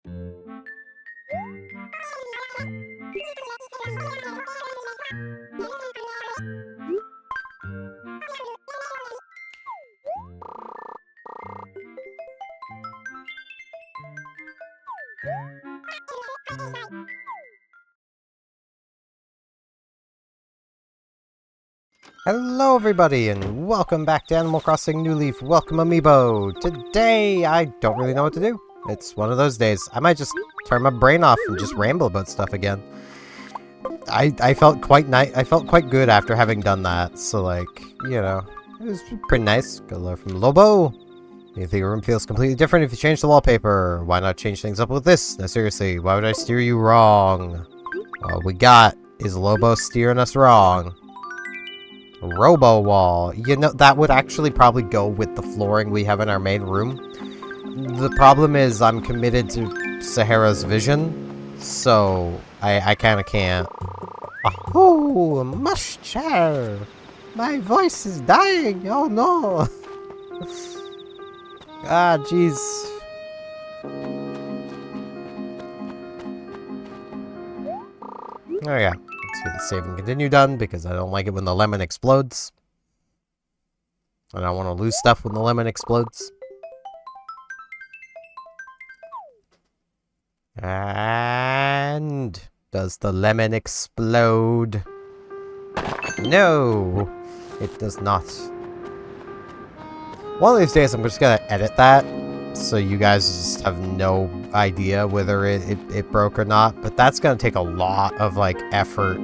Hello everybody, and welcome back to Animal Crossing New Leaf. Welcome Amiibo! Today, I don't really know what to do. It's one of those days. I might just turn my brain off and just ramble about stuff again. I felt quite I felt quite good after having done that, so like, you know, it was pretty nice. Got a letter from Lobo. You think your room feels completely different if you change the wallpaper. Why not change things up with this? No, seriously, why would I steer you wrong? All we got is Lobo steering us wrong. Robo wall. You know, that would actually probably go with the flooring we have in our main room. The problem is I'm committed to Sahara's vision, so I kind of can't. Oh, mush chair. My voice is dying. Oh no. Ah, jeez. There we go. Let's get the save and continue done, because I don't like it when the lemon explodes. I don't want to lose stuff when the lemon explodes. And does the lemon explode? No, it does not. One of these days I'm just gonna edit that, so you guys just have no idea whether it broke or not, but that's gonna take a lot of, like, effort.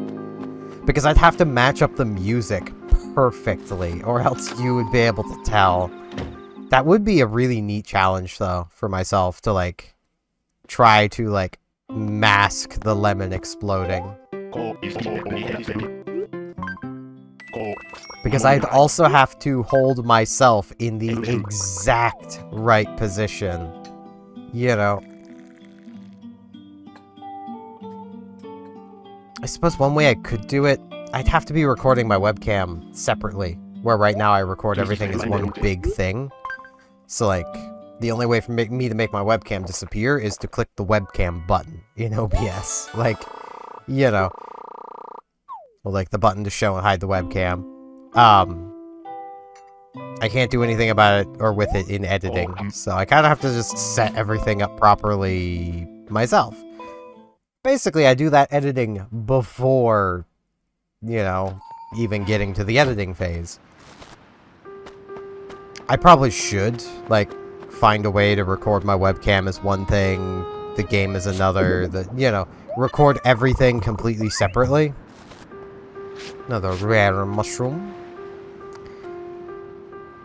Because I'd have to match up the music perfectly, or else you would be able to tell. That would be a really neat challenge, though, for myself, to, like, try to, like, mask the lemon exploding. Because I'd also have to hold myself in the exact right position. You know. I suppose one way I could do it, I'd have to be recording my webcam separately. Where right now I record everything as one big thing. So, like, the only way for me to make my webcam disappear is to click the webcam button in OBS. Like, you know. Well, like the button to show and hide the webcam. I can't do anything about it or with it in editing, so I kind of have to just set everything up properly myself. Basically, I do that editing before, you know, even getting to the editing phase. I probably should, like, find a way to record my webcam as one thing, the game as another, you know, record everything completely separately. Another rare mushroom.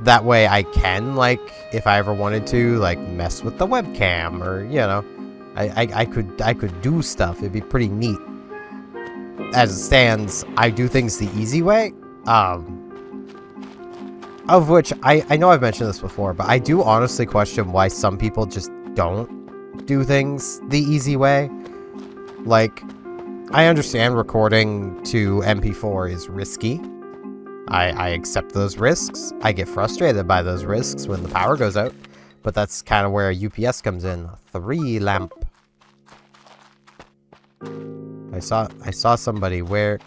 That way I can, like, if I ever wanted to, like, mess with the webcam, or, you know, I could do stuff. It'd be pretty neat. As it stands, I do things the easy way. Of which, I know I've mentioned this before, but I do honestly question why some people just don't do things the easy way. Like, I understand recording to MP4 is risky. I accept those risks. I get frustrated by those risks when the power goes out. But that's kind of where UPS comes in. 3 lamp. I saw somebody. Where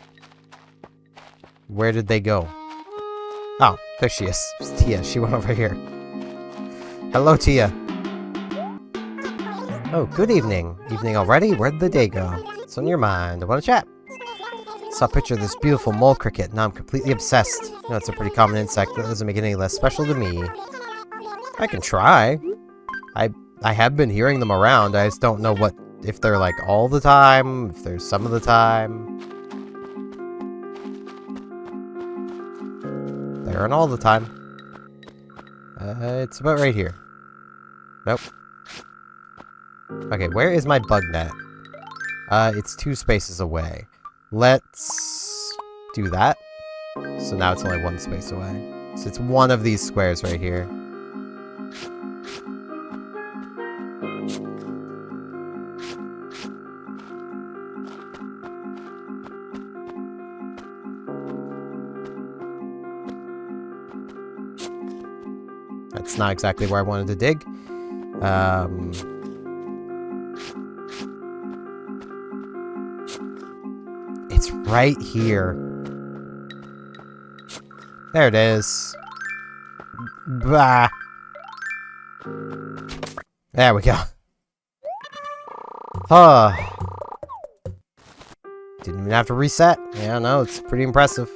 did they go? Oh, there she is. It's Tia. She went over here. Hello, Tia. Oh, good evening. Evening already? Where'd the day go? What's on your mind? I want to chat. Saw a picture of this beautiful mole cricket. Now I'm completely obsessed. You know, it's a pretty common insect. That doesn't make it any less special to me. I can try. I have been hearing them around. I just don't know if they're like all the time, if there's some of the time. They aren't all the time. It's about right here. Nope. Okay, where is my bug net? It's 2 spaces away. Let's do that. So now it's only 1 space away. So it's one of these squares right here. That's not exactly where I wanted to dig. right here. There it is. Bah. There we go. Huh. Didn't even have to reset. Yeah, no, it's pretty impressive.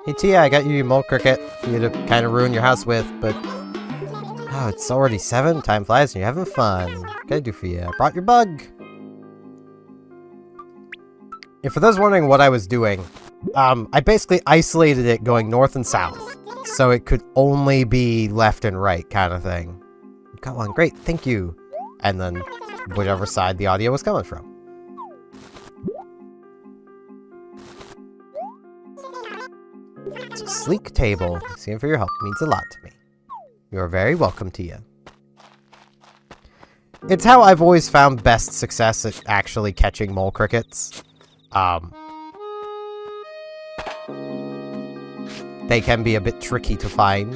Hey Tia, I got you your mole cricket for you to kind of ruin your house with, but... Oh, it's already 7? Time flies and you're having fun. What can I do for you? I brought your bug! Yeah, for those wondering what I was doing, I basically isolated it going north and south. So it could only be left and right kind of thing. Got one, great, thank you. And then whichever side the audio was coming from. It's a sleek table. Thanks again for your help. It means a lot to me. You are very welcome, Tia. It's how I've always found best success at actually catching mole crickets. They can be a bit tricky to find.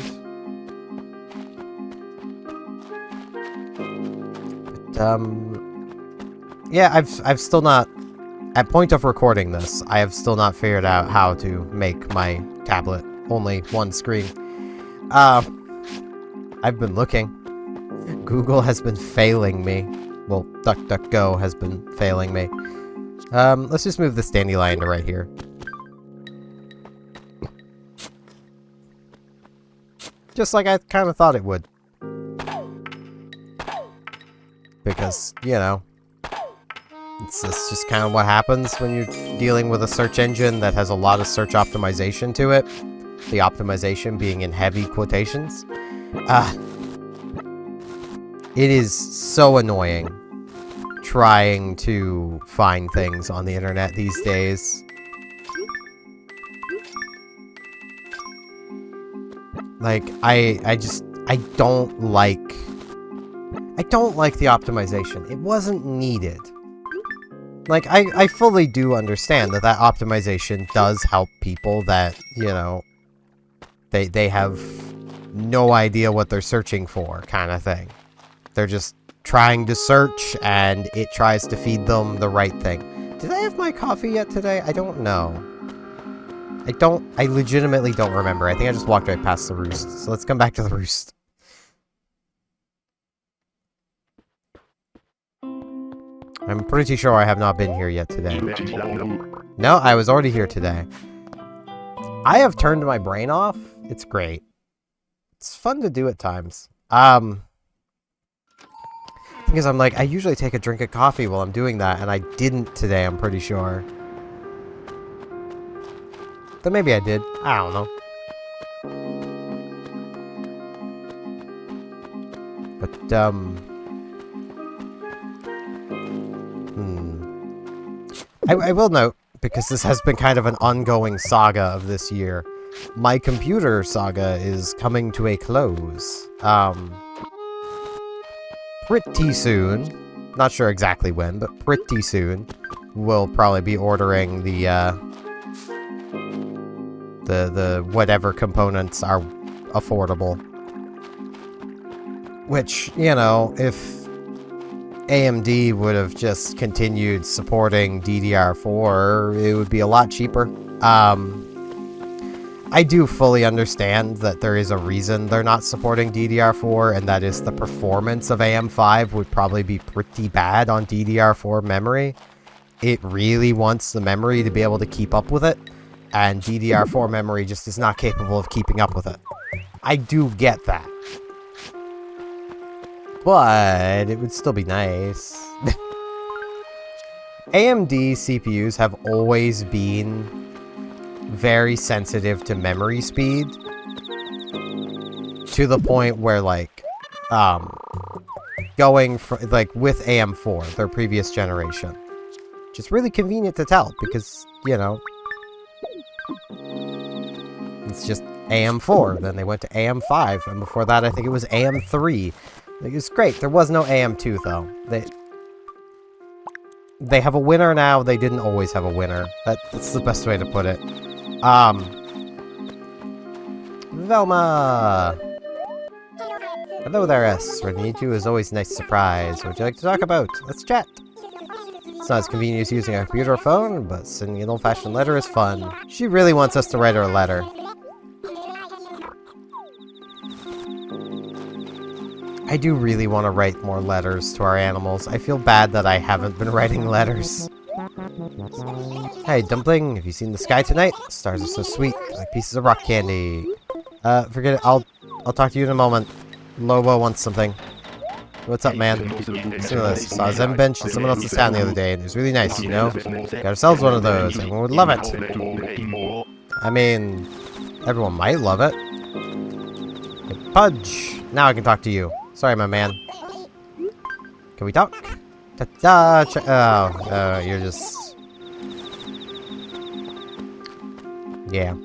But, yeah, I've still not... At point of recording this, I have still not figured out how to make my tablet only one screen. I've been looking. Google has been failing me. Well, DuckDuckGo has been failing me. Let's just move this dandelion to right here. Just like I kind of thought it would. Because, you know, it's just kind of what happens when you're dealing with a search engine that has a lot of search optimization to it. The optimization being in heavy quotations. It is so annoying trying to find things on the internet these days. Like, I don't like the optimization. It wasn't needed. Like, I fully do understand that optimization does help people that, you know, they have no idea what they're searching for, kind of thing. They're just trying to search, and it tries to feed them the right thing. Did I have my coffee yet today? I don't know. I legitimately don't remember. I think I just walked right past the roost. So let's come back to the roost. I'm pretty sure I have not been here yet today. No, I was already here today. I have turned my brain off. It's great. It's fun to do at times. Thing is, I'm like, I usually take a drink of coffee while I'm doing that, and I didn't today, I'm pretty sure. But maybe I did. I don't know. But, I will note, because this has been kind of an ongoing saga of this year, my computer saga is coming to a close. Pretty soon, not sure exactly when, but pretty soon, we'll probably be ordering the whatever components are affordable. Which, you know, if AMD would have just continued supporting DDR4, it would be a lot cheaper. I do fully understand that there is a reason they're not supporting DDR4, and that is the performance of AM5 would probably be pretty bad on DDR4 memory. It really wants the memory to be able to keep up with it, and DDR4 memory just is not capable of keeping up with it. I do get that. But it would still be nice. AMD CPUs have always been very sensitive to memory speed, to the point where, like, going from, like, with AM4, their previous generation, which is really convenient to tell, because, you know, it's just AM4, then they went to AM5, and before that I think it was AM3. It was great. There was no AM2, though. They have a winner now. They didn't always have a winner. That's the best way to put it. Velma! Hello there, S. Renewed you is always a nice surprise. What would you like to talk about? Let's chat. It's not as convenient as using a computer or phone, but sending an old-fashioned letter is fun. She really wants us to write her a letter. I do really want to write more letters to our animals. I feel bad that I haven't been writing letters. Hey, Dumpling, have you seen the sky tonight? The stars are so sweet, like pieces of rock candy. Forget it. I'll talk to you in a moment. Lobo wants something. What's up, man? Listen to this. Saw a Zen bench in someone else's town the other day, and it was really nice, you know? Got ourselves one of those. Everyone would love it. I mean, everyone might love it. Hey, Pudge! Now I can talk to you. Sorry, my man. Can we talk? Ta-da! Oh, you're just... Yeah.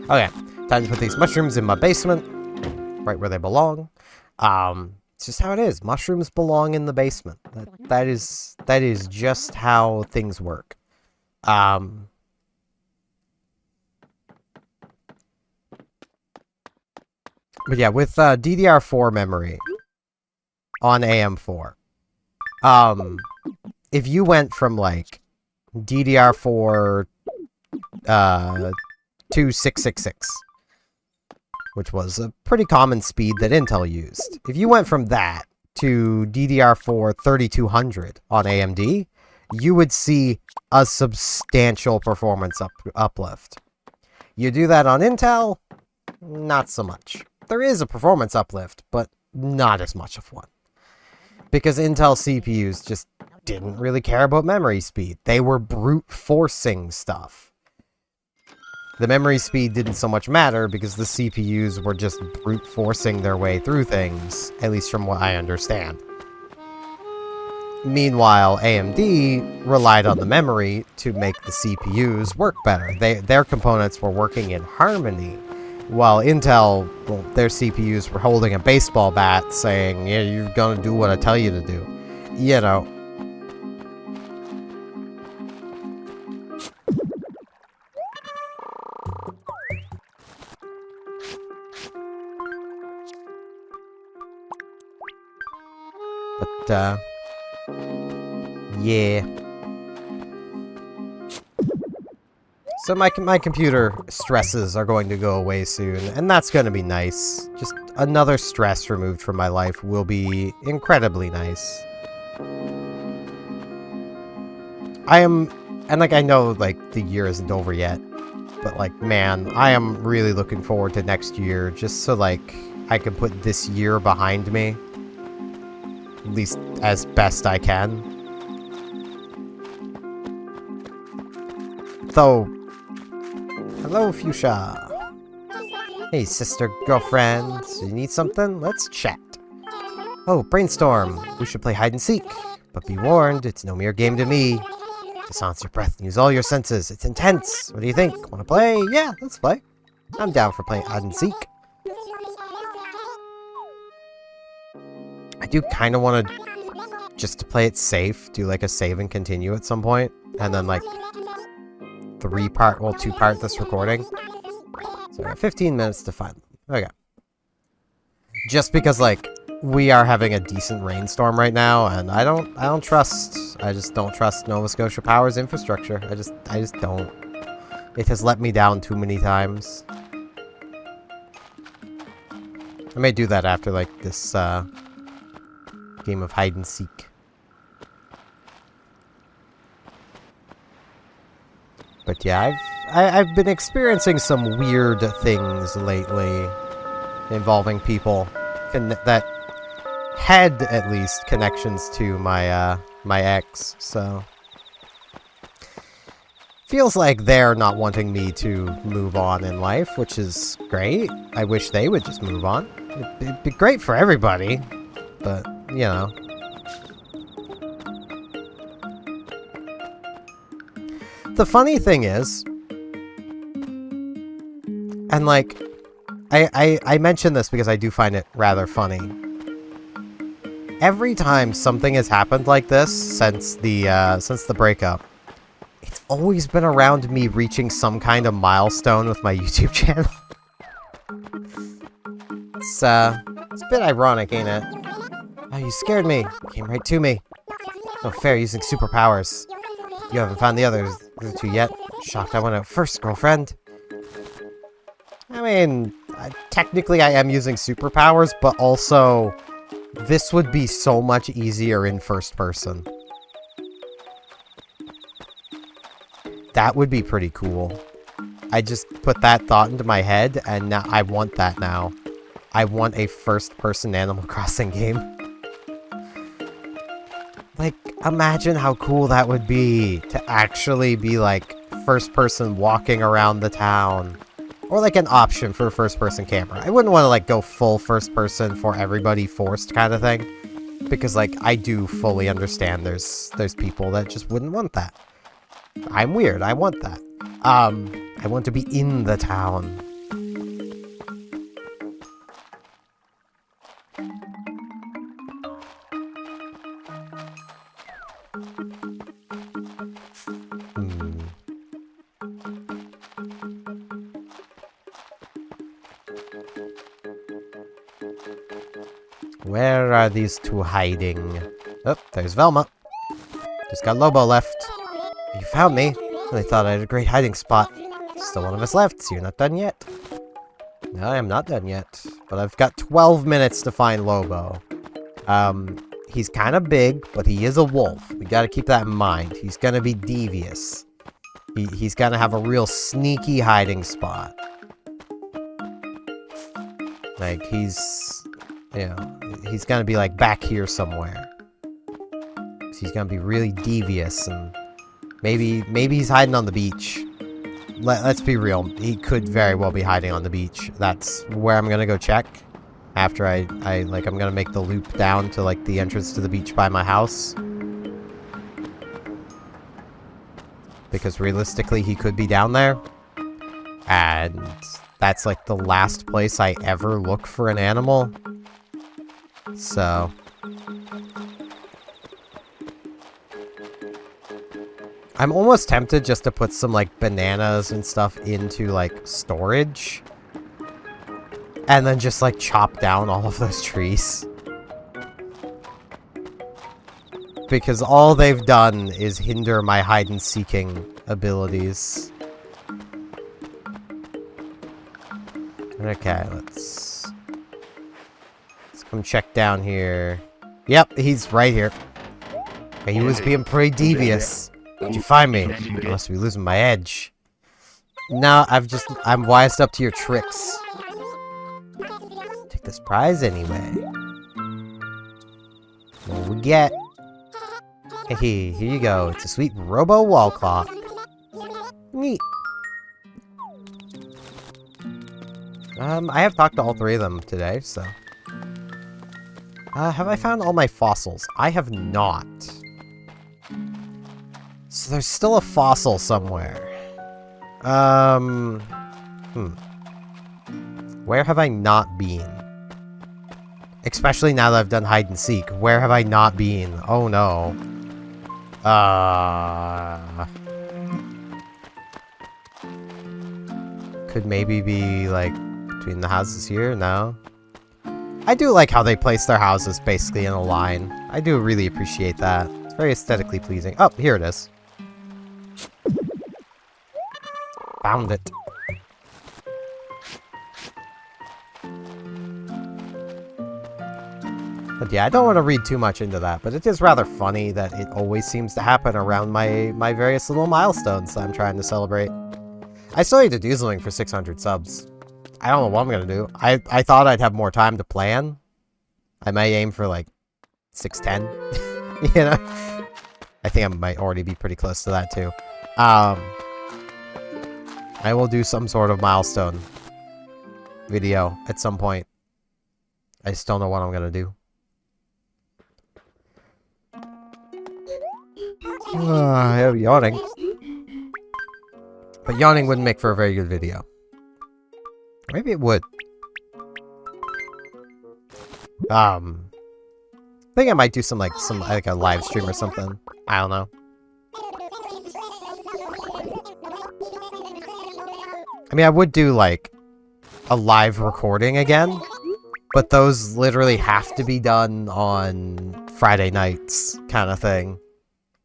Okay. Time to put these mushrooms in my basement. Right where they belong. It's just how it is. Mushrooms belong in the basement. That is just how things work. But yeah, with DDR4 memory on AM4, if you went from like DDR4 to 666, which was a pretty common speed that Intel used. If you went from that to DDR4 3200 on AMD, you would see a substantial performance uplift. You do that on Intel, not so much. There is a performance uplift, but not as much of one. Because Intel CPUs just didn't really care about memory speed. They were brute forcing stuff. The memory speed didn't so much matter because the CPUs were just brute forcing their way through things, at least from what I understand. Meanwhile, AMD relied on the memory to make the CPUs work better. Their components were working in harmony, while Intel, well, their CPUs were holding a baseball bat saying, yeah, you're gonna do what I tell you to do. You know. But, yeah. So my computer stresses are going to go away soon, and that's going to be nice. Just another stress removed from my life will be incredibly nice. And like I know like the year isn't over yet, but like man, I am really looking forward to next year just so like I can put this year behind me. At least as best I can. Though, hello, Fuchsia. Hey, sister, girlfriend. You need something? Let's chat. Oh, brainstorm. We should play hide and seek. But be warned, it's no mere game to me. Just silence your breath and use all your senses. It's intense. What do you think? Want to play? Yeah, let's play. I'm down for playing hide and seek. I do kind of want to, just to play it safe, do like a save and continue at some point. And then like, two-part this recording. So I got 15 minutes to find them. Okay. Just because like, we are having a decent rainstorm right now, and I just don't trust Nova Scotia Power's infrastructure. I just don't. It has let me down too many times. I may do that after like this, game of hide and seek. But yeah, I've been experiencing some weird things lately involving people that had at least connections to my my ex. So feels like they're not wanting me to move on in life, which is great. I wish they would just move on. It'd be great for everybody, but you know. The funny thing is, and like, I mention this because I do find it rather funny. Every time something has happened like this since the breakup, it's always been around me reaching some kind of milestone with my YouTube channel. It's a bit ironic, ain't it? Oh, you scared me. You came right to me. No fair using superpowers. You haven't found the other two yet? Shocked I went out first, girlfriend. I mean, technically I am using superpowers, but also this would be so much easier in first person. That would be pretty cool. I just put that thought into my head, and now I want that now. I want a first-person Animal Crossing game. Like, imagine how cool that would be to actually be, like, first-person walking around the town. Or, like, an option for a first-person camera. I wouldn't want to, like, go full first-person for everybody forced kind of thing. Because, like, I do fully understand there's people that just wouldn't want that. I'm weird. I want that. I want to be in the town. Where are these two hiding? Oh, there's Velma. Just got Lobo left. You found me. I thought I had a great hiding spot. Still one of us left, so you're not done yet. No, I am not done yet. But I've got 12 minutes to find Lobo. He's kind of big, but he is a wolf. We gotta keep that in mind. He's gonna be devious. He's gonna have a real sneaky hiding spot. Like, he's gonna be, like, back here somewhere. So he's gonna be really devious, and maybe he's hiding on the beach. Let's be real. He could very well be hiding on the beach. That's where I'm gonna go check. After I'm gonna make the loop down to, like, the entrance to the beach by my house. Because realistically, he could be down there. And that's, like, the last place I ever look for an animal. So I'm almost tempted just to put some, like, bananas and stuff into, like, storage. And then just, like, chop down all of those trees. Because all they've done is hinder my hide-and-seeking abilities. Okay, let's come check down here. Yep, he's right here. He was being pretty devious. Did you find me? I must be losing my edge. No, I'm wised up to your tricks. Take this prize anyway. What we get? Hey, here you go. It's a sweet robo wall clock. Neat. I have talked to all three of them today, so. Have I found all my fossils? I have not. So there's still a fossil somewhere. Where have I not been? Especially now that I've done hide and seek. Where have I not been? Oh no. Could maybe be, like, between the houses here? No. I do like how they place their houses basically in a line. I do really appreciate that. It's very aesthetically pleasing. Oh, here it is. Found it. But yeah, I don't want to read too much into that, but it is rather funny that it always seems to happen around my various little milestones that I'm trying to celebrate. I still need to do something for 600 subs. I don't know what I'm gonna do. I thought I'd have more time to plan. I might aim for, like, 610. You know? I think I might already be pretty close to that, too. I will do some sort of milestone video at some point. I just don't know what I'm gonna do. I am yawning. But yawning wouldn't make for a very good video. Maybe it would. I think I might do some like a live stream or something. I don't know. I mean, I would do like a live recording again, but those literally have to be done on Friday nights kind of thing.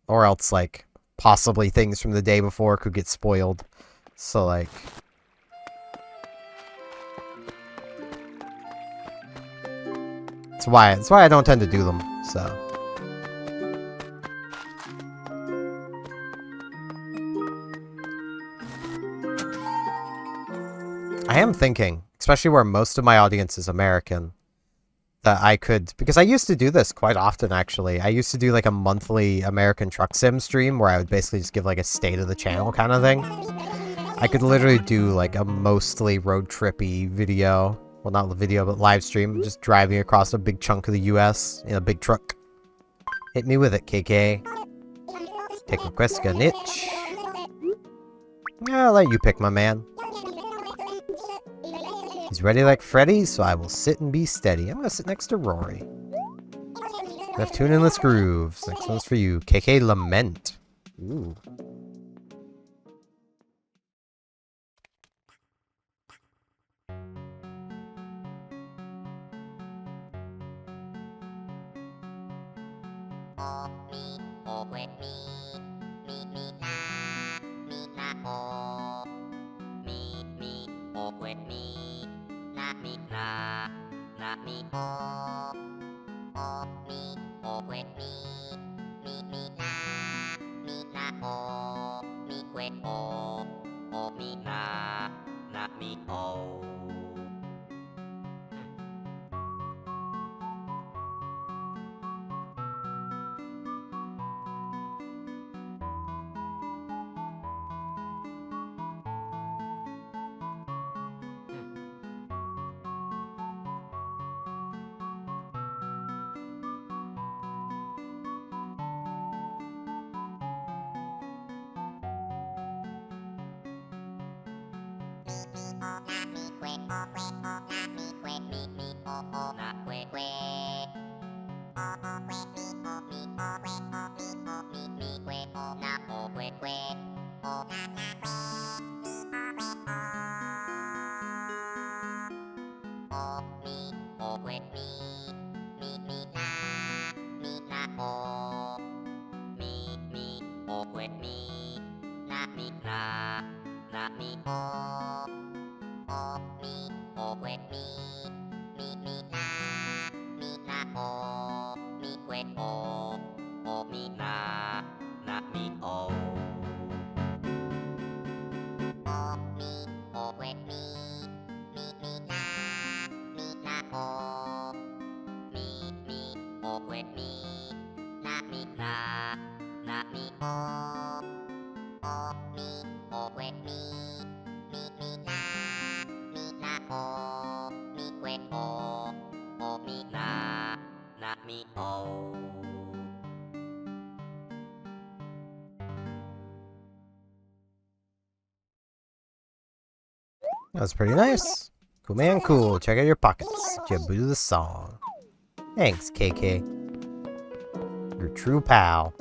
Or else, like, possibly things from the day before could get spoiled. So, like... That's why I don't tend to do them, so... I am thinking, especially where most of my audience is American, that I could... Because I used to do this quite often, actually. I used to do, like, a monthly American Truck Sim stream where I would basically just give, like, a state of the channel kind of thing. I could literally do, like, a mostly road trippy video. Well, not video, but live stream. Just driving across a big chunk of the US in a big truck. Hit me with it, KK. Take request, got an itch. Yeah, I'll let you pick, my man. He's ready like Freddy, so I will sit and be steady. I'm gonna sit next to Rory. Left tune in the grooves. Next one's for you. KK Lament. Ooh. That was pretty nice. Cool man, cool. Check out your pockets. Jaboo the song. Thanks, KK. Your true pal.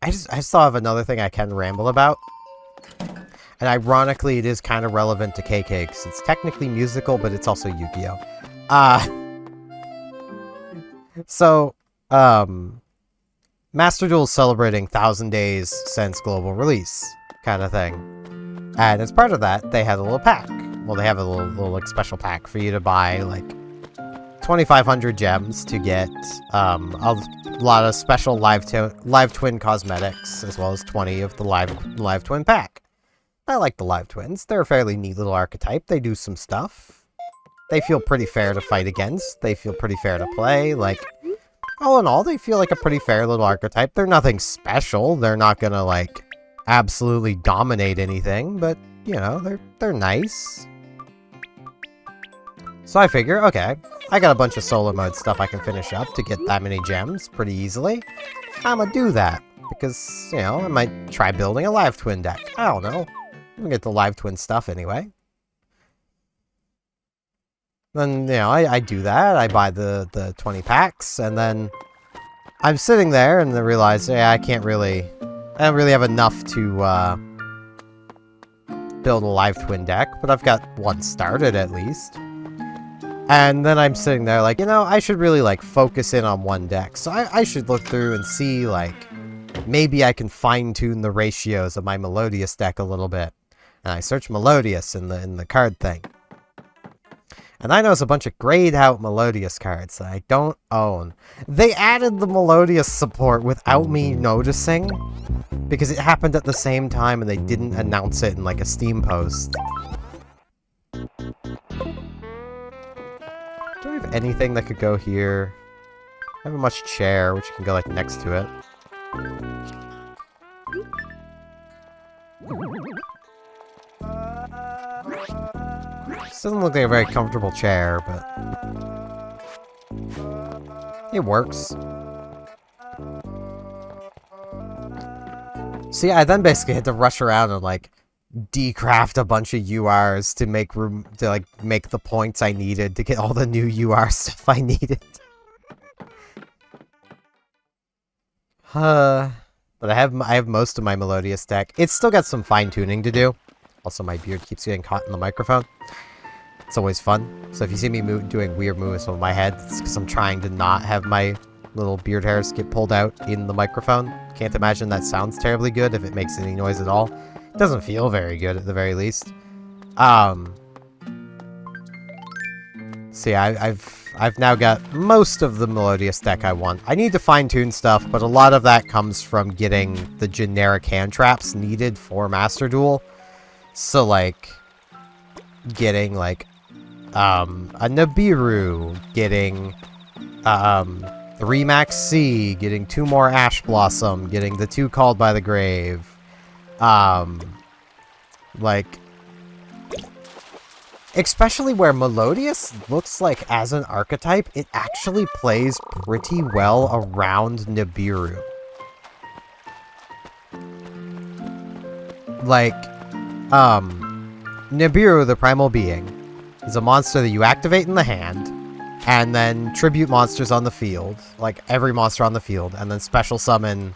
I still have another thing I can ramble about. And ironically, it is kind of relevant to KK, because it's technically musical, but it's also Yu-Gi-Oh! So, Master Duel is celebrating 1,000 days since global release, kind of thing. And as part of that, they had a little pack. Well, they have a little like, special pack for you to buy, like, 2,500 gems to get a lot of special live twin cosmetics, as well as 20 of the live twin pack. I like the live twins. They're a fairly neat little archetype. They do some stuff. They feel pretty fair to fight against. They feel pretty fair to play. Like, all in all, they feel like a pretty fair little archetype. They're nothing special. They're not gonna, like, absolutely dominate anything, but, you know, they're nice. So I figure, okay, I got a bunch of solo mode stuff I can finish up to get that many gems pretty easily. I'm gonna do that, because, you know, I might try building a live twin deck. I don't know. I'm gonna get the live twin stuff anyway. Then, you know, I do that. I buy the 20 packs, and then I'm sitting there and I realize, yeah, I don't really have enough to build a live twin deck, but I've got one started at least. And then I'm sitting there like, you know, I should really, like, focus in on one deck. So I should look through and see, like, maybe I can fine-tune the ratios of my Melodious deck a little bit. And I search Melodious in the card thing. And I notice a bunch of grayed-out Melodious cards that I don't own. They added the Melodious support without me noticing, because it happened at the same time and they didn't announce it in, like, a Steam post. Do I have anything that could go here? I have a much chair, which can go, like, next to it. This doesn't look like a very comfortable chair, but it works. See, I then basically had to rush around and, like, decraft a bunch of URs to make room to, like, make the points I needed to get all the new UR stuff I needed. But I have most of my Melodious deck. It's still got some fine-tuning to do. Also, my beard keeps getting caught in the microphone. It's always fun. So if you see me doing weird moves with my head, it's because I'm trying to not have my little beard hairs get pulled out in the microphone. Can't imagine that sounds terribly good if it makes any noise at all. It doesn't feel very good at the very least. See, I've now got most of the Melodious deck I want. I need to fine-tune stuff, but a lot of that comes from getting the generic hand traps needed for Master Duel. So, like, getting, like, a Nibiru, getting, 3 Max C, getting 2 more Ash Blossom, getting the 2 Called by the Grave, like, especially where Melodious looks like, as an archetype, it actually plays pretty well around Nibiru. Like, Nibiru, the Primal Being, is a monster that you activate in the hand, and then tribute monsters on the field, like every monster on the field, and then special summon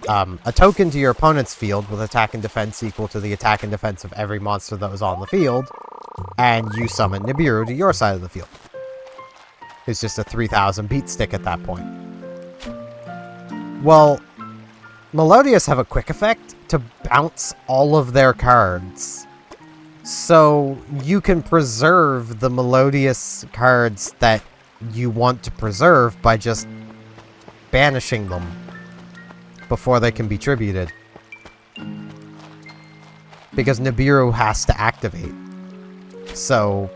a token to your opponent's field with attack and defense equal to the attack and defense of every monster that was on the field, and you summon Nibiru to your side of the field. It's just a 3000 beat stick at that point. Well, Melodious have a quick effect to bounce all of their cards. So you can preserve the Melodious cards that you want to preserve by just banishing them before they can be tributed. Because Nibiru has to activate. So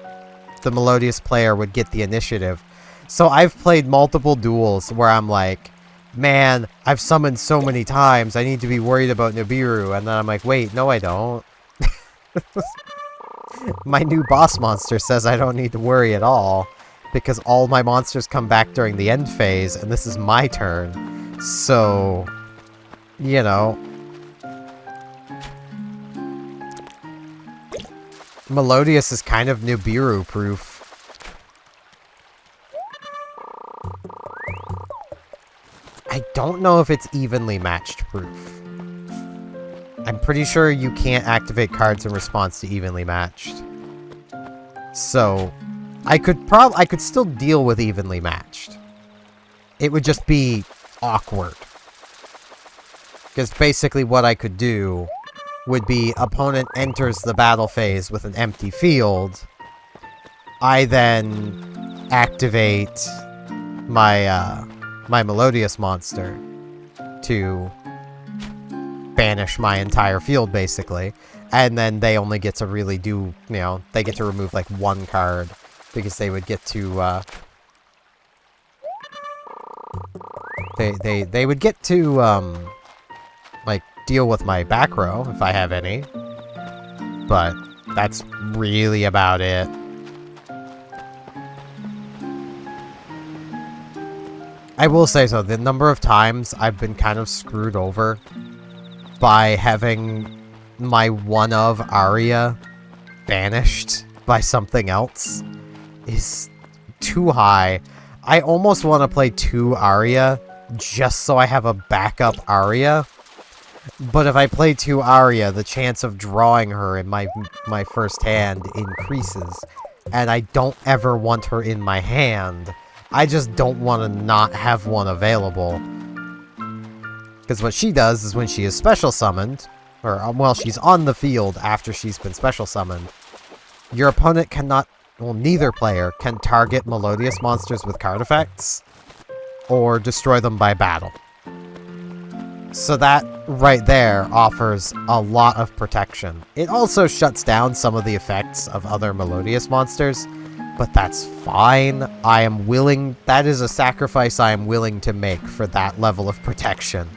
the Melodious player would get the initiative. So I've played multiple duels where I'm like, man, I've summoned so many times, I need to be worried about Nibiru. And then I'm like, wait, no I don't. My new boss monster says I don't need to worry at all, because all my monsters come back during the end phase, and this is my turn. So, you know. Melodious is kind of Nibiru-proof. I don't know if it's evenly matched proof. I'm pretty sure you can't activate cards in response to evenly matched. So, I could still deal with evenly matched. It would just be awkward. Because basically what I could do would be opponent enters the battle phase with an empty field. I then activate my my Melodious monster to banish my entire field, basically. And then they only get to really do, you know, they get to remove, like, one card. Because they would get to, They would get to, like, deal with my back row, if I have any. But that's really about it. I will say so, the number of times I've been kind of screwed over by having my one-of Aria banished by something else is too high. I almost want to play 2 Aria just so I have a backup Aria. But if I play 2 Aria, the chance of drawing her in my first hand increases and I don't ever want her in my hand. I just don't want to not have one available. Because what she does is when she is special summoned, or, well, she's on the field after she's been special summoned, your opponent cannot, well, neither player can target Melodious monsters with card effects, or destroy them by battle. So that, right there, offers a lot of protection. It also shuts down some of the effects of other Melodious monsters, but that's fine. I am willing, that is a sacrifice I am willing to make for that level of protection.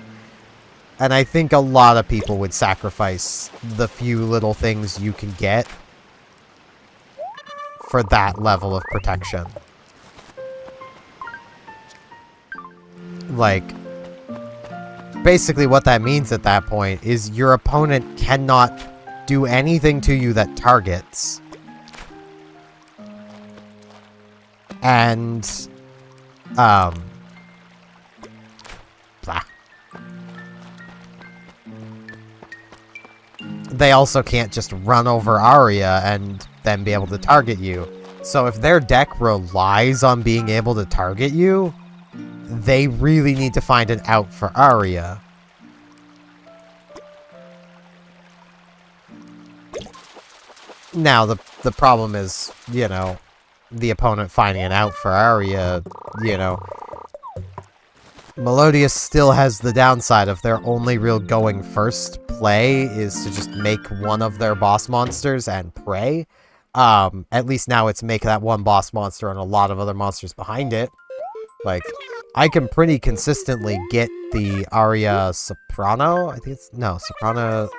And I think a lot of people would sacrifice the few little things you can get for that level of protection. Like, basically what that means at that point is your opponent cannot do anything to you that targets. And, blah. They also can't just run over Aria and then be able to target you. So if their deck relies on being able to target you, they really need to find an out for Aria. Now, the problem is, you know, the opponent finding an out for Aria, you know. Melodious still has the downside of their only real going first play is to just make one of their boss monsters and pray. At least now it's make that one boss monster and a lot of other monsters behind it. Like, I can pretty consistently get the Aria Soprano. I think it's... No, Soprano...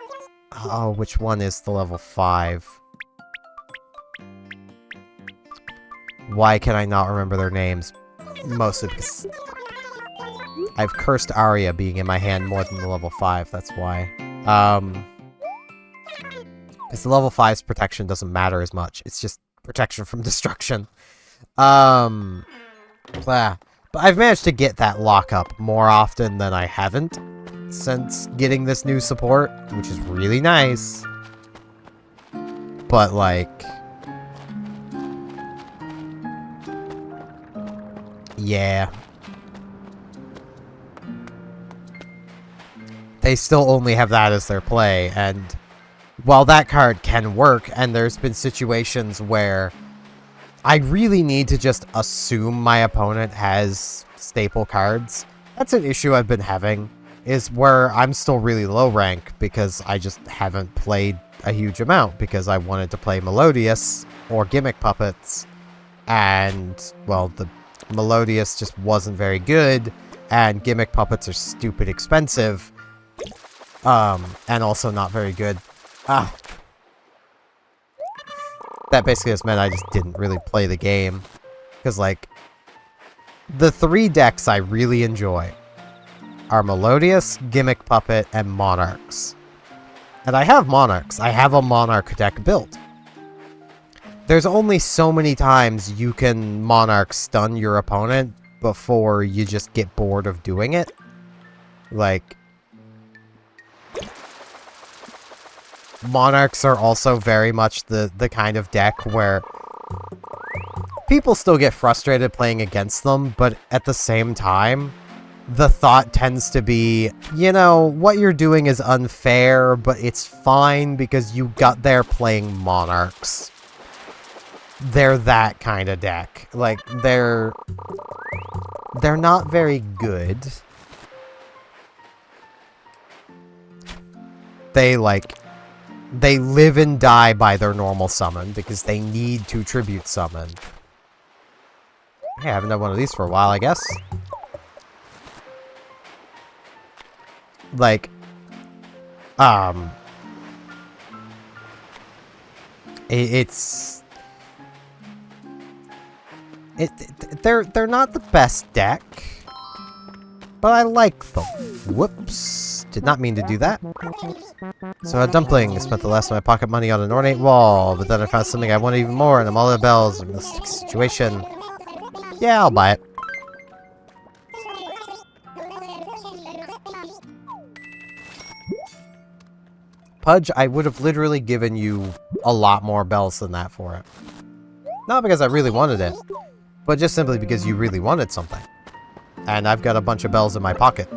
Oh, which one is the level 5? Why can I not remember their names? Mostly because I've cursed Aria being in my hand more than the level 5, that's why. Because the level 5's protection doesn't matter as much. It's just protection from destruction. Blah. But I've managed to get that lockup more often than I haven't since getting this new support, which is really nice. But, like... yeah. They still only have that as their play, and while that card can work, and there's been situations where I really need to just assume my opponent has staple cards. That's an issue I've been having, is where I'm still really low rank because I just haven't played a huge amount because I wanted to play Melodious or Gimmick Puppets, and, well, the Melodious just wasn't very good, and Gimmick Puppets are stupid expensive, and also not very good. That basically just meant I just didn't really play the game. Because, like, the 3 decks I really enjoy are Melodious, Gimmick Puppet, and Monarchs. And I have Monarchs. I have a Monarch deck built. There's only so many times you can Monarch stun your opponent before you just get bored of doing it. Like, Monarchs are also very much the kind of deck where people still get frustrated playing against them, but at the same time, the thought tends to be, you know, what you're doing is unfair, but it's fine because you got there playing Monarchs. They're that kind of deck. Like, they're not very good. They live and die by their normal summon because they need to tribute summon. Hey, I haven't done one of these for a while, I guess. Like, they're not the best deck, but I like them. Whoops. Did not mean to do that. So a dumpling spent the last of my pocket money on an ornate wall, but then I found something I wanted even more, and I'm all out of bells. I'm in this situation. Yeah, I'll buy it. Pudge, I would have literally given you a lot more bells than that for it. Not because I really wanted it, but just simply because you really wanted something. And I've got a bunch of bells in my pocket.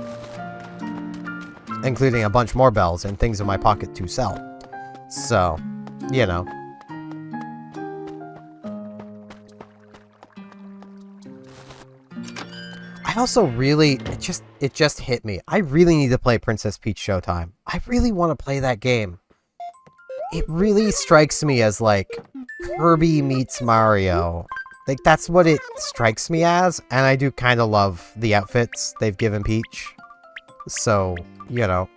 Including a bunch more bells and things in my pocket to sell. So, you know. I also really, it just hit me. I really need to play Princess Peach Showtime. I really want to play that game. It really strikes me as like Kirby meets Mario. Like that's what it strikes me as, and I do kind of love the outfits they've given Peach. So, you know.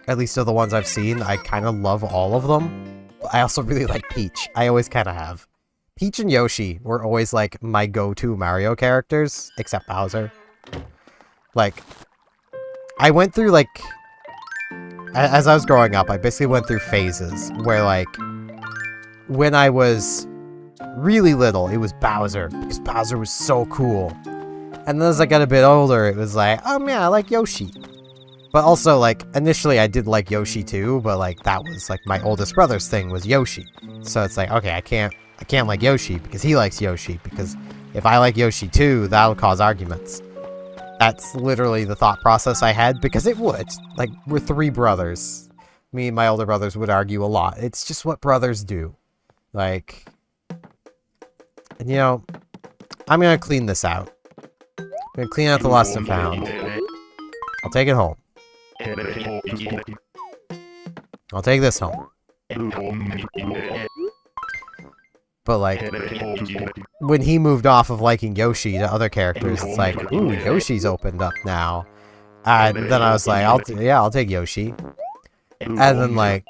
At least of the ones I've seen, I kind of love all of them. I also really like Peach. I always kind of have. Peach and Yoshi were always, like, my go-to Mario characters, except Bowser. Like, I went through, like... As I was growing up, I basically went through phases where, like, when I was really little, it was Bowser, because Bowser was so cool. And then as I got a bit older, it was like, oh man, I like Yoshi. But also, like, initially I did like Yoshi too, but, like, that was, like, my oldest brother's thing was Yoshi. So it's like, okay, I can't like Yoshi because he likes Yoshi, because if I like Yoshi too, that'll cause arguments. That's literally the thought process I had, because it would. Like, we're 3 brothers. Me and my older brothers would argue a lot. It's just what brothers do. Like, and you know, I'm gonna clean this out. I'm gonna clean out the lost and found. I'll take it home. I'll take this home. But, like, when he moved off of liking Yoshi to other characters, it's like, ooh, Yoshi's opened up now. And then I was like, I'll take Yoshi. And then, like,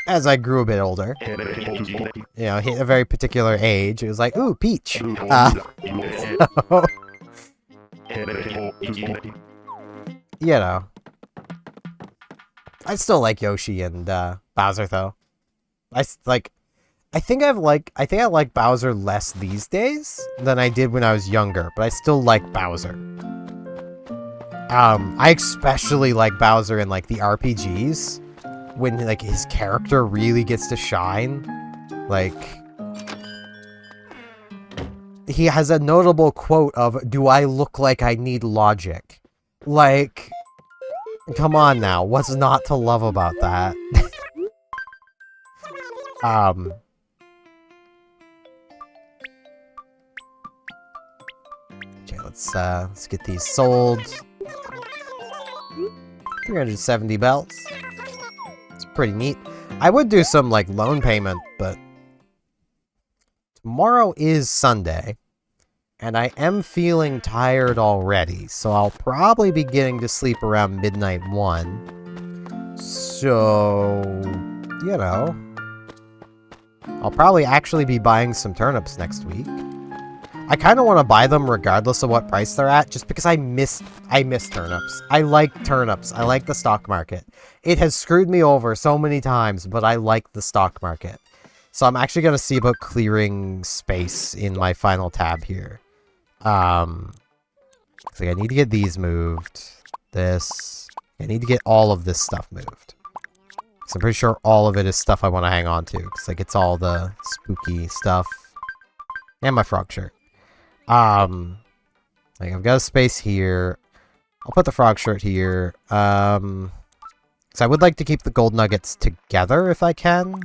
as I grew a bit older, you know, hit a very particular age, it was like, ooh, Peach. So, you know. I still like Yoshi and Bowser, though. I think I like Bowser less these days than I did when I was younger, but I still like Bowser. I especially like Bowser in, like, the RPGs, when, like, his character really gets to shine. Like, he has a notable quote of, "Do I look like I need logic?" Like, come on now, what's not to love about that? Okay, let's get these sold. 370 bells. It's pretty neat. I would do some, like, loan payment, but tomorrow is Sunday, and I am feeling tired already, so I'll probably be getting to sleep around midnight 1. So, you know, I'll probably actually be buying some turnips next week. I kind of want to buy them regardless of what price they're at, just because I miss turnips. I like turnips. I like the stock market. It has screwed me over so many times, but I like the stock market. So I'm actually going to see about clearing space in my final tab here. So I need to get these moved. This. I need to get all of this stuff moved. So I'm pretty sure all of it is stuff I want to hang on to, because, like, it's all the spooky stuff. And my frog shirt. Like, I've got a space here. I'll put the frog shirt here. So I would like to keep the gold nuggets together if I can.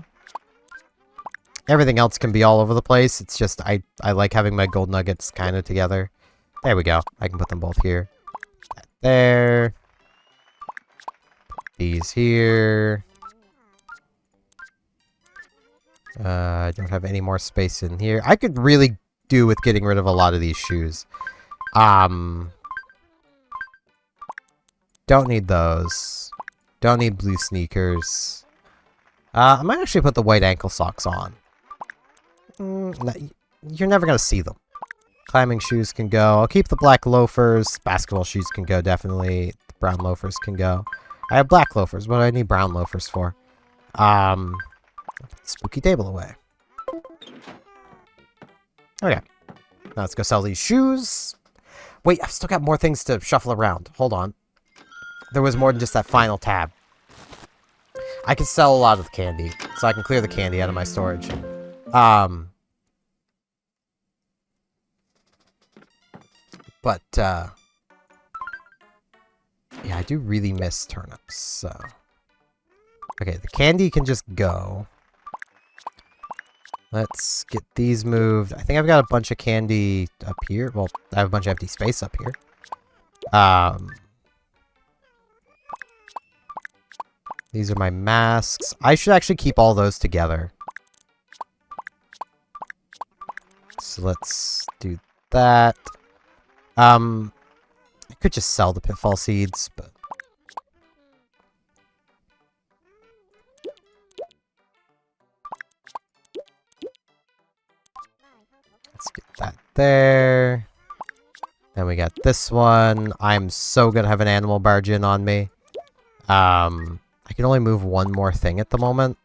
Everything else can be all over the place. It's just, I like having my gold nuggets kind of together. There we go. I can put them both here. There. These here. I don't have any more space in here. I could really do with getting rid of a lot of these shoes. Don't need those. Don't need blue sneakers. I might actually put the white ankle socks on. No, you're never gonna see them. Climbing shoes can go. I'll keep the black loafers. Basketball shoes can go, definitely. The brown loafers can go. I have black loafers. What do I need brown loafers for? Spooky table away. Okay. Now let's go sell these shoes. Wait, I've still got more things to shuffle around. Hold on. There was more than just that final tab. I can sell a lot of the candy, so I can clear the candy out of my storage. But, yeah, I do really miss turnips, so... Okay, the candy can just go. Let's get these moved. I think I've got a bunch of candy up here. Well, I have a bunch of empty space up here. These are my masks. I should actually keep all those together. So let's do that. I could just sell the pitfall seeds, but... Let's get that there. Then we got this one. I'm so gonna have an animal barge in on me. I can only move one more thing at the moment.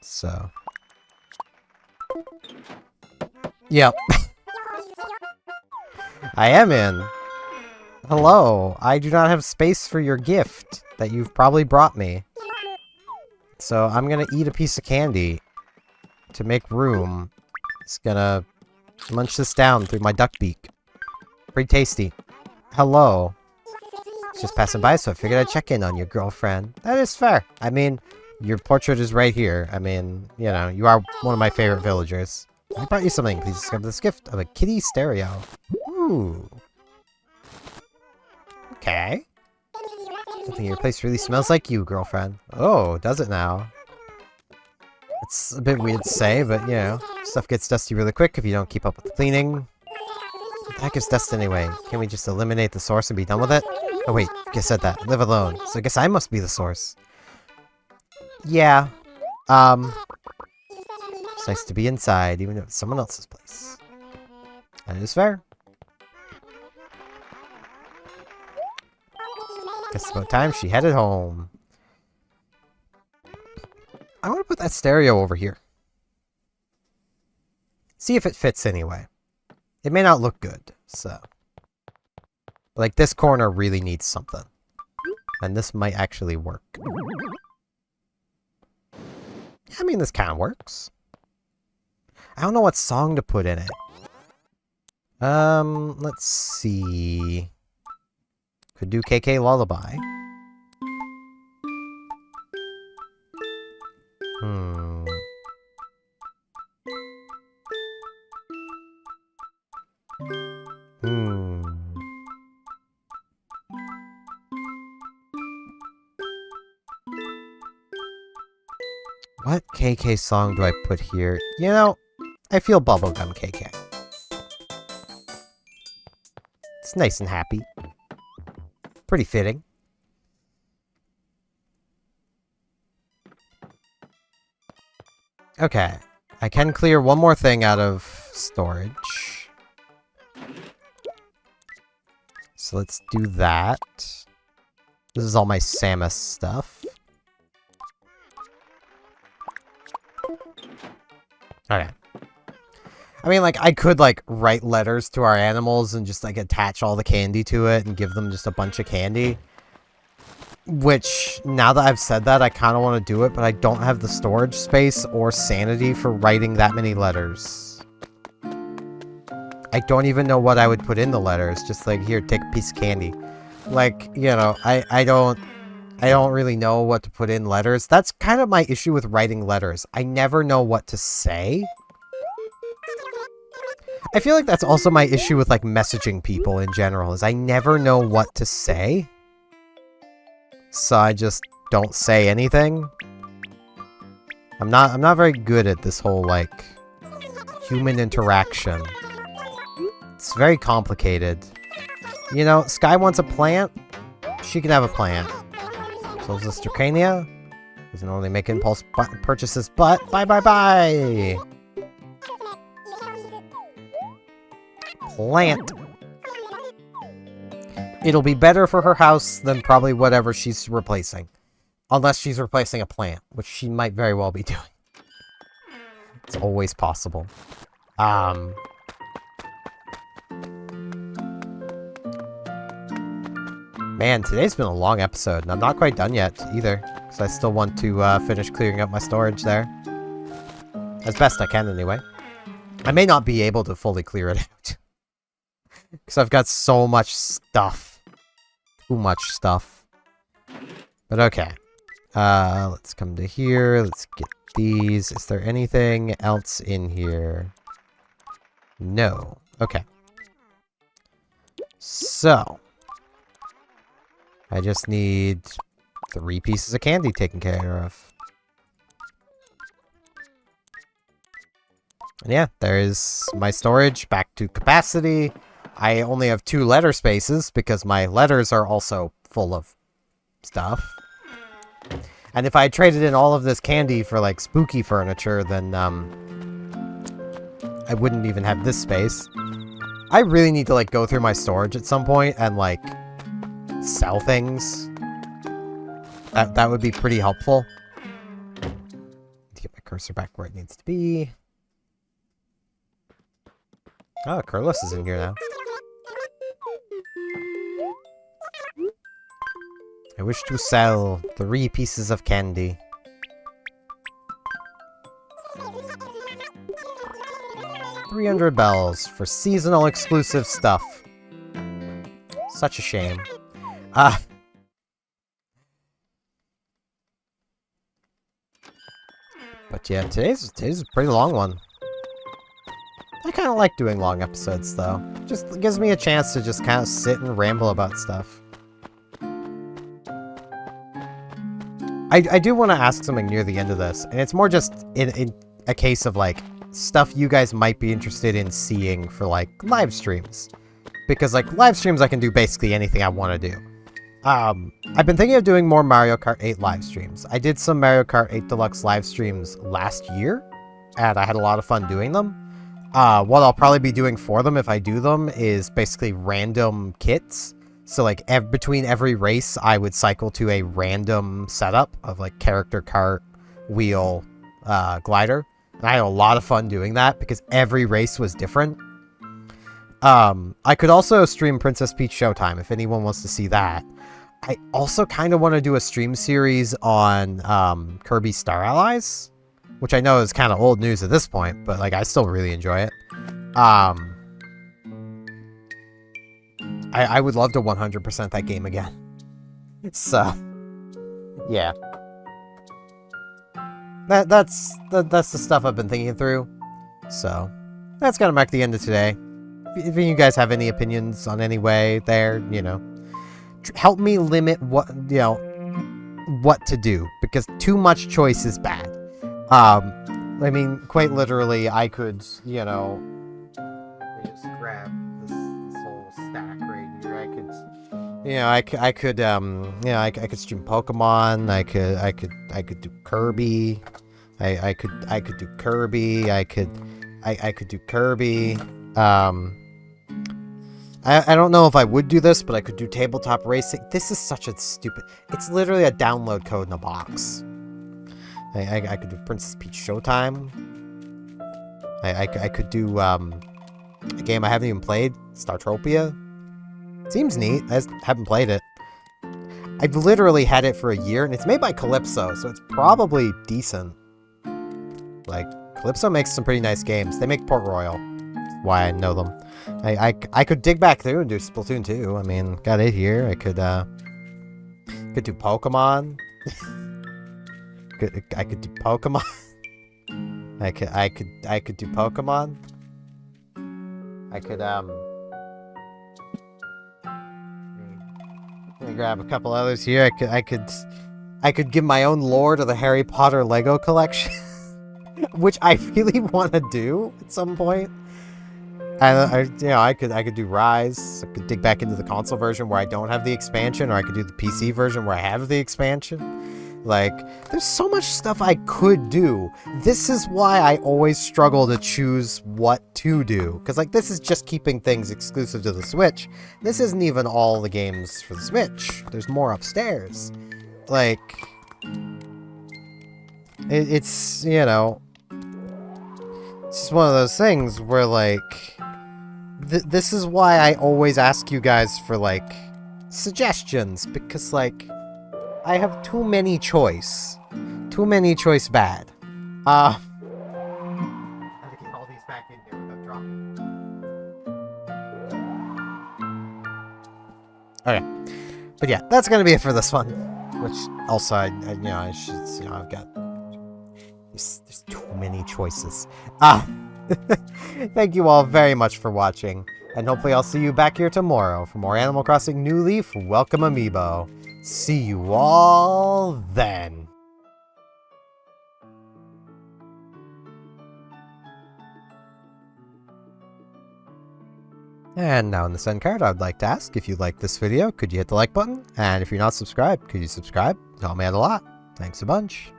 So. Yep. I am in. Hello. I do not have space for your gift that you've probably brought me. So I'm gonna eat a piece of candy to make room. It's gonna munch this down through my duck beak. Pretty tasty. Hello. Just passing by, so I figured I'd check in on your girlfriend. That is fair. I mean, your portrait is right here. I mean, you know, you are one of my favorite villagers. I brought you something. Please discover this gift of a kitty stereo. Ooh. Okay. Something in your place really smells like you, girlfriend. Oh, does it now? It's a bit weird to say, but, you know, stuff gets dusty really quick if you don't keep up with the cleaning. What the heck is dust anyway? Can't we just eliminate the source and be done with it? Oh wait, I said that. Live alone. So I guess I must be the source. Yeah. It's nice to be inside, even if it's someone else's place. That is fair. Guess it's about time she headed home. I want to put that stereo over here. See if it fits anyway. It may not look good, so... Like, this corner really needs something. And this might actually work. I mean, this kind of works. I don't know what song to put in it. Let's see... Could do KK Lullaby. What KK song do I put here? You know, I feel bubblegum KK. It's nice and happy. Pretty fitting. Okay. I can clear one more thing out of storage. So let's do that. This is all my Samus stuff. Okay. I mean, like, I could, like, write letters to our animals and just, like, attach all the candy to it and give them just a bunch of candy. Which, now that I've said that, I kind of want to do it, but I don't have the storage space or sanity for writing that many letters. I don't even know what I would put in the letters. Just, like, here, take a piece of candy. Like, you know, I don't really know what to put in letters. That's kind of my issue with writing letters. I never know what to say. I feel like that's also my issue with, like, messaging people in general, is I never know what to say. So I just don't say anything. I'm not very good at this whole, like, human interaction. It's very complicated. You know, Sky wants a plant. She can have a plant. So is this Dracania? Doesn't only make impulse purchases, but bye. Plant. It'll be better for her house than probably whatever she's replacing. Unless she's replacing a plant, which she might very well be doing. It's always possible. Man, today's been a long episode, and I'm not quite done yet, either. because I still want to finish clearing up my storage there. As best I can, anyway. I may not be able to fully clear it out. Because I've got so much stuff. Too much stuff. But okay. Let's come to here. Let's get these. Is there anything else in here? No. Okay. So. I just need 3 pieces of candy taken care of. And yeah, there's my storage back to capacity. I only have 2 letter spaces because my letters are also full of stuff. And if I traded in all of this candy for, like, spooky furniture, then, I wouldn't even have this space. I really need to, like, go through my storage at some point and, like, sell things. That would be pretty helpful. To get my cursor back where it needs to be. Oh, Curlis is in here now. I wish to sell 3 pieces of candy. $300 bells for seasonal exclusive stuff. Such a shame. But yeah, today's a pretty long one. I kind of like doing long episodes, though. Just gives me a chance to just kind of sit and ramble about stuff. I do want to ask something near the end of this, and it's more just in a case of, like, stuff you guys might be interested in seeing for, like, live streams. Because, like, live streams I can do basically anything I want to do. I've been thinking of doing more Mario Kart 8 live streams. I did some Mario Kart 8 Deluxe live streams last year, and I had a lot of fun doing them. What I'll probably be doing for them if I do them is basically random kits. So, like, between every race, I would cycle to a random setup of, like, character, cart, wheel, glider. And I had a lot of fun doing that because every race was different. I could also stream Princess Peach Showtime if anyone wants to see that. I also kind of want to do a stream series on Kirby Star Allies, which I know is kind of old news at this point, but, like, I still really enjoy it. I would love to 100% that game again. So, yeah. That's the stuff I've been thinking through. So, that's gonna mark the end of today. If you guys have any opinions on any way there, you know, help me limit what to do, because too much choice is bad. I mean, quite literally, I could, let me just grab this whole stack right here. I could stream Pokemon. I could do Kirby. I could do Kirby. I could do Kirby. I don't know if I would do this, but I could do tabletop racing. This is such a stupid... It's literally a download code in a box. I could do Princess Peach Showtime. I could do a game I haven't even played, Startropia. Seems neat. I just haven't played it. I've literally had it for a year, and it's made by Calypso, so it's probably decent. Like, Calypso makes some pretty nice games. They make Port Royal. That's why I know them. I could dig back through and do Splatoon 2. I mean, got it here. I could do Pokemon. I could do Pokemon. I could do Pokemon. Let me grab a couple others here. I could give my own lore to the Harry Potter Lego collection, which I really want to do at some point. And I could do Rise. I could dig back into the console version where I don't have the expansion, or I could do the PC version where I have the expansion. Like, there's so much stuff I could do. This is why I always struggle to choose what to do. Because, like, this is just keeping things exclusive to the Switch. This isn't even all the games for the Switch. There's more upstairs. Like, it's, it's just one of those things where, like, this is why I always ask you guys for, like, suggestions. Because, like, I have too many choice. Too many choice bad. I have to get all these back in here without dropping. Okay. But yeah, that's gonna be it for this one. Which also, I should, I've got... There's too many choices. Thank you all very much for watching. And hopefully I'll see you back here tomorrow for more Animal Crossing New Leaf Welcome Amiibo. See you all then. And now in this end card, I would like to ask, if you liked this video, could you hit the like button? And if you're not subscribed, could you subscribe? It all meant a lot. Thanks a bunch.